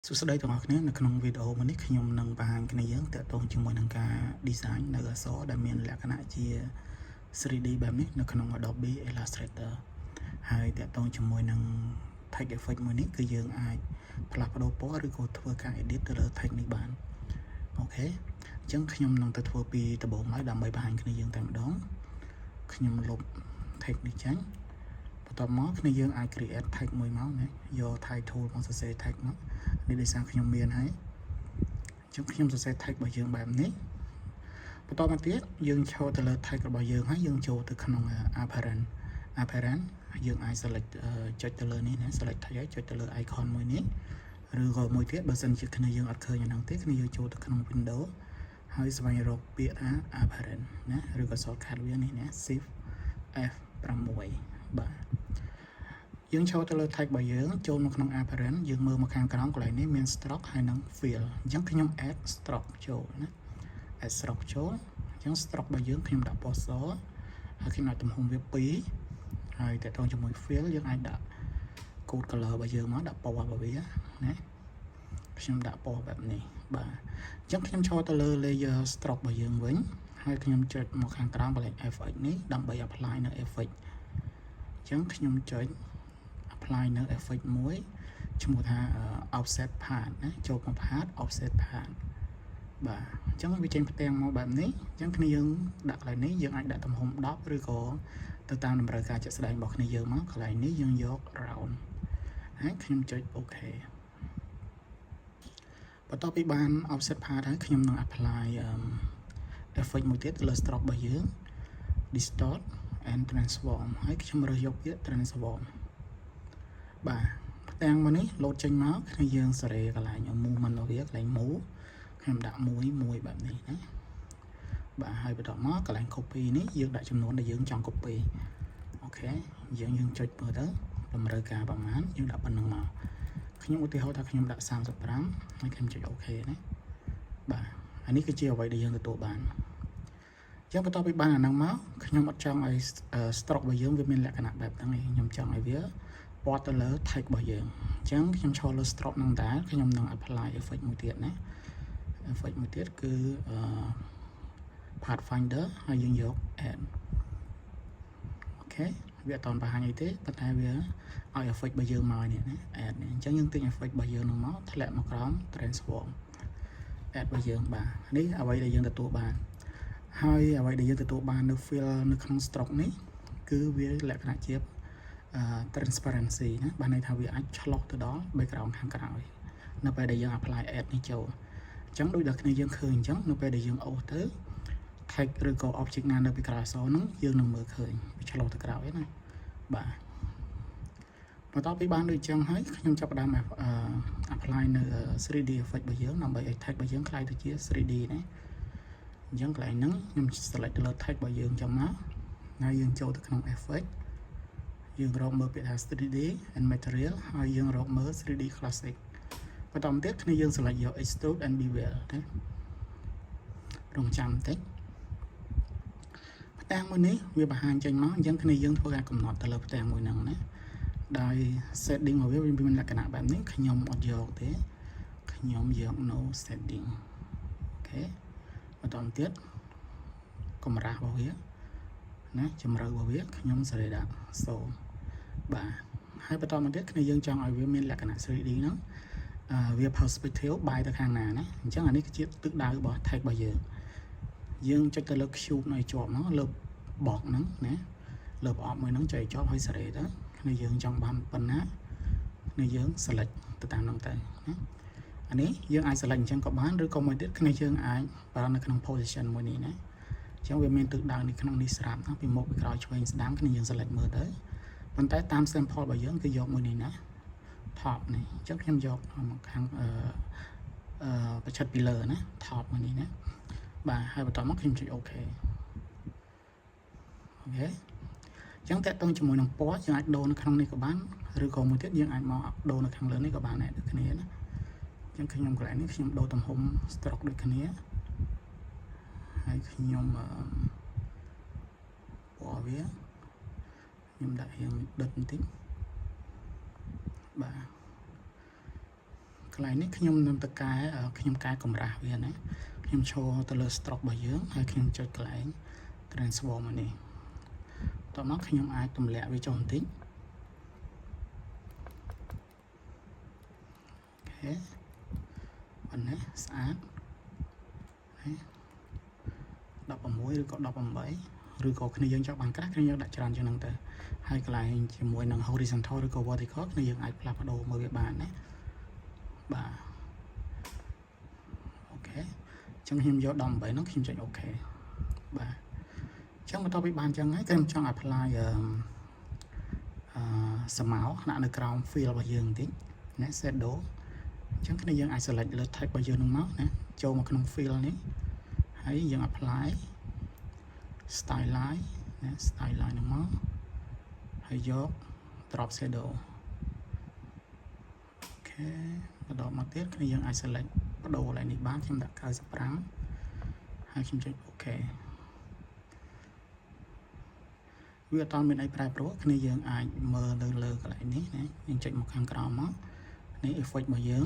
សួស្តីទាំងអស់គ្នានៅក្នុងវីដេអូមួយនេះខ្ញុំនឹងបង្ហាញគ្នាយើងទាក់ទងជាមួយនឹងការ design នៅអក្សរដែលមានលក្ខណៈជា 3D បែបនេះនៅក្នុង Adobe Illustrator ហើយទាក់ទងជាមួយនឹង text effect មួយនេះគឺយើងអាចផ្លាស់ប្ដូរពណ៌ឬក៏ធ្វើការ edit ទៅលើ text នេះបានអូខេអញ្ចឹងខ្ញុំនឹងទៅធ្វើពីដំបូងឡើយដើម្បីបង្ហាញគ្នាយើងតែម្ដងខ្ញុំលុប text នេះចេញបន្ទាប់មកគ្នាយើងអាច create text មួយមកណាយក title មកសរសេរ text មកនេះដោយសារខ្ញុំមានហើយអញ្ចឹងខ្ញុំសរសេរ text របស់យើងបែបនេះបន្តមកទៀតយើងចូលទៅលើ text របស់យើងហើយយើងចូលទៅក្នុង apparent យើងអាច select ចុចទៅលើនេះណា select text ហើយចុចទៅលើ icon មួយនេះឬក៏មួយទៀតបើសិនជាគ្នាយើងអត់ឃើញអាហ្នឹងទេគ្នាយើងចូលទៅក្នុង window ហើយស្វែងរកពាក្យថា apparent ណាឬក៏ shortcut វានេះណា shift F6 បាទយើងចូលទៅលើ text របស់យើងចូលមកក្នុង apparent យើងមើលមកខាងក្រោមកន្លែងនេះមាន stroke ហើយនិង fill អញ្ចឹងខ្ញុំ add stroke ចូលណា add stroke ចូលអញ្ចឹង stroke របស់យើងខ្ញុំដាក់ពណ៌សហើយខ្ញុំដាក់ទំហំវា2ហើយតើតើជាមួយ fill យើងអាចដាក់ code color របស់យើងមកដាក់ពណ៌របស់វាណាខ្ញុំដាក់ពណ៌បែបនេះបាទអញ្ចឹងខ្ញុំចូលទៅលើ layer stroke របស់យើងវិញហើយខ្ញុំចុចមកខាងក្រោមកន្លែង fx នេះដើម្បី apply នៅ effect អញ្ចឹងខ្ញុំចុច apply នៅ effect មួយឈ្មោះថា offset path ណាចូលមក path offset path បាទអញ្ចឹងវាចេញផ្ទាំងមកបែបនេះអញ្ចឹងគ្នាយើងដាក់កន្លែងនេះយើងអាចដាក់ទំហំ10ឬក៏ទៅតាមតម្រូវការជាក់ស្ដែងរបស់គ្នាយើងមកកន្លែងនេះយើងយក round ហើយខ្ញុំចុច OK បន្ទាប់ពីបាន offset path ហើយខ្ញុំនឹង apply effect មួយទៀតទៅលើ stroke របស់យើង distort and transform ហើយខ្ញុំរើសយកពាក្យ transform បាទផ្ទាំងមកនេះលោតចេញមកគឺយើងសេរីកន្លែង movement របស់វាកន្លែង move ខ្ញុំដាក់1បែបនេះណាបាទហើយបន្តមកកន្លែង copy នេះយើងដាក់ចំនួនដែលយើងចង់ copy អូខេយើងចុចមើលទៅតម្រូវការប្រហែលយើងដាក់ប៉ុណ្្នឹងមកខ្ញុំឧទាហរណ៍ថាខ្ញុំដាក់35ហើយខ្ញុំចុច OK ណាបាទអានេះគឺជាអ្វីដែលយើងទទួលបានអញ្ចឹងបន្ទាប់ពីបានអាហ្នឹងមកខ្ញុំអត់ចង់ឲ្យ stroke របស់យើងវាមានលក្ខណៈបែបហ្នឹងទេខ្ញុំចង់ឲ្យវាព័ទ្ធទៅលើ text របស់យើងអញ្ចឹងខ្ញុំចូលលើ stroke ហ្នឹងដែរខ្ញុំនឹង apply effect មួយទៀតណា effect មួយទៀតគឺPathfinder ហើយយើងយក add អូខេវាអត់តបង្ហាញអីទេប៉ុន្តែវាឲ្យ effect របស់យើងមកនេះណា add នេះអញ្ចឹងយើងទិញ effect របស់យើងនឹងមកធ្លាក់មកក្រោម transform add របស់យើងបាទនេះអ្វីដែលយើងទទួលបានហើយអ្វីដែលយើងទទួលបាននៅ fill នៅក្នុង stroke នេះគឺវាលក្ខណៈជាtransparency ណាបានន័យថាវាអាចឆ្លុះទៅដល់ background ខាងក្រោយនៅពេលដែលយើង apply add នេះចូលអញ្ចឹងដូចដល់គ្នាយើងឃើញអញ្ចឹងនៅពេលដែលយើងអូសទៅ text ឬក៏ object ណានៅពីក្រោយអក្សរហ្នឹងយើងនឹងមើលឃើញវាឆ្លុះទៅក្រោយណាបាទបន្ទាប់ពីបានដូចអញ្ចឹងហើយខ្ញុំចាប់ផ្ដើមapply នៅ 3D effect របស់យើងដើម្បីឲ្យ text របស់យើងក្លាយទៅជា 3D ណាអញ្ចឹងកន្លែងហ្នឹងខ្ញុំ select ទៅលើ text របស់យើងចាំមកហើយយើងចូលទៅក្នុង effect យើងរកមើលពាក្យថា 3D and material ហើយយើងរកមើល 3D classic បន្តមកទៀតគ្នាយើង select យក extrude and bevel ណារងចាំបន្តិចផ្ទាំងមួយនេះវាបង្ហាញចេញមកអញ្ចឹងគ្នាយើងធ្វើការកំណត់ទៅលើផ្ទាំងមួយហ្នឹងណាដោយ setting របស់វាមានលក្ខណៈបែបនេះខ្ញុំអត់យកទេខ្ញុំយក no setting អូខេបន្តមកទៀតកម្រាស់របស់វាណាជម្រៅរបស់វាខ្ញុំសេរីដាក់0បាទហើយបន្តមកទៀតគ្នាយើងចង់ឲ្យវាមានលក្ខណៈ 3D ហ្នឹងវា perspective បាយទៅខាងណាណាអញ្ចឹងអានេះគឺជាទិសដៅរបស់ text របស់យើងចុចទៅលើ cube នៅជាប់មកលើបកហ្នឹងណាលើប្រអប់មួយហ្នឹងចុចឲ្យជាប់ហើយសេរីទៅគ្នាយើងចង់បានប៉ុណ្ណាគ្នាយើង select ទៅតាមហ្នឹងទៅណាអានេះយើងអាច select អញ្ចឹងក៏បានឬក៏មួយទៀតគ្នាយើងអាចប្រើនៅក្នុង position មួយនេះណាអញ្ចឹងវាមានទិសដៅនេះក្នុងនេះស្រាប់ពីមុខពីក្រោយឆ្វេងស្ដាំគ្នាយើង select មើលទៅប៉ុន្តែតាម sample របស់យើងគឺយកមួយនេះណា top នេះអញ្ចឹងខ្ញុំយកមកខាងប្រឆិតពីលើណា top មួយនេះណាបាទហើយបន្តមកខ្ញុំចុច OK អូខេអញ្ចឹងតើតើជាមួយនឹងពណ៌យើងអាចដូរនៅក្នុងនេះក៏បានឬក៏មួយទៀតយើងអាចមកដូរនៅខាងលើនេះក៏បានដែរដូចគ្នាណាអញ្ចឹងខ្ញុំកន្លែងនេះខ្ញុំដូរទំហំ stroke ដូចគ្នាហើយខ្ញុំពណ៌វាខ្ញុំដាក់រៀងដិតបន្តិចបាទ lại này khi nhom nằm từ cái khi nhom cái cầm ra về này khi nhom cho từ lơ stroke bao nhiêu hay khi nhom chơi lại transform này tao nó khi nhom ai tụm lẹ với tròn tính ok phần này sát đọc bằng mũi rồi có đọc bằng bảy rồi có cái này cho bằng cách cái đặt tràn cho năng tới hai cái lại chỉ mỗi năng horizontal rồi có vertical cái này ai là bắt đầu mới bạn đấy bà ok chẳng hiểm do đồng bảy nó hiểm chạy ok bà chẳng mà tao bị bàn chẳng ấy cái em trong apply sầm máu nạn được crown fill bao giờ tí nè set đố chẳng cái này dân ai select lượt type bao giờ nó máu nè cho một cái fill này hãy dân apply stylize nè stylize nó máu hãy dốt drop shadow ok bắt đầu mà tiếp cái dân ai select bắt đầu lại đi bán trong đặt cao sắp rắn hai chim chạy ok vì toàn bên này phải pro cái này dân ai mờ lơ cái lại ní nè nhưng chạy một hàng cào máu này effect bao giờ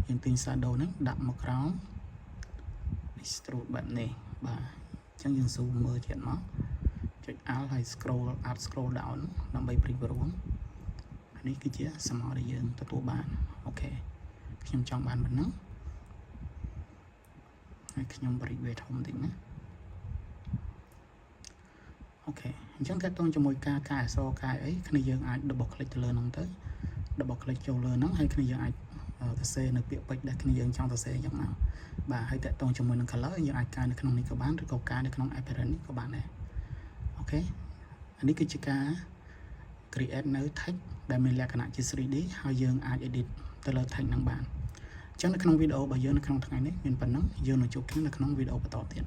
dân tin shadow nó đặt một cào extrude bạn này và chẳng dân zoom mơ chuyện máu chạy áo hay scroll up scroll down làm bay preview này cái chia small để dân tụi bạn okខ្ញុំចង់បានប៉ុណ្ណឹងហើយខ្ញុំបរិយាធំតិចណាអូខេអញ្ចឹងតើតងជាមួយការកែអក្សរកែអីគ្នាយើងអាច double click ទៅលើហ្នឹងទៅ double click ចូលលើហ្នឹងហើយគ្នាយើងអាចសរសេរនៅពាក្យពេចន៍ដែលគ្នាយើងចង់សរសេរអញ្ចឹងមកបាទហើយតើតងជាមួយនឹង color យើងអាចកែនៅក្នុងនេះក៏បានឬក៏កែនៅក្នុង apparent នេះក៏បានដែរអូខេអានេះគឺជាការ create នៅ text ដែលមានលក្ខណៈជា 3D ហើយយើងអាច edit ទៅលើ text ហ្នឹងបានអញ្ចឹងនៅក្នុងវីដេអូរបស់យើងនៅក្នុងថ្ងៃនេះមានប៉ុណ្ណឹងយើងនឹងជួបគ្នានៅក្នុងវីដេអូបន្តទៀត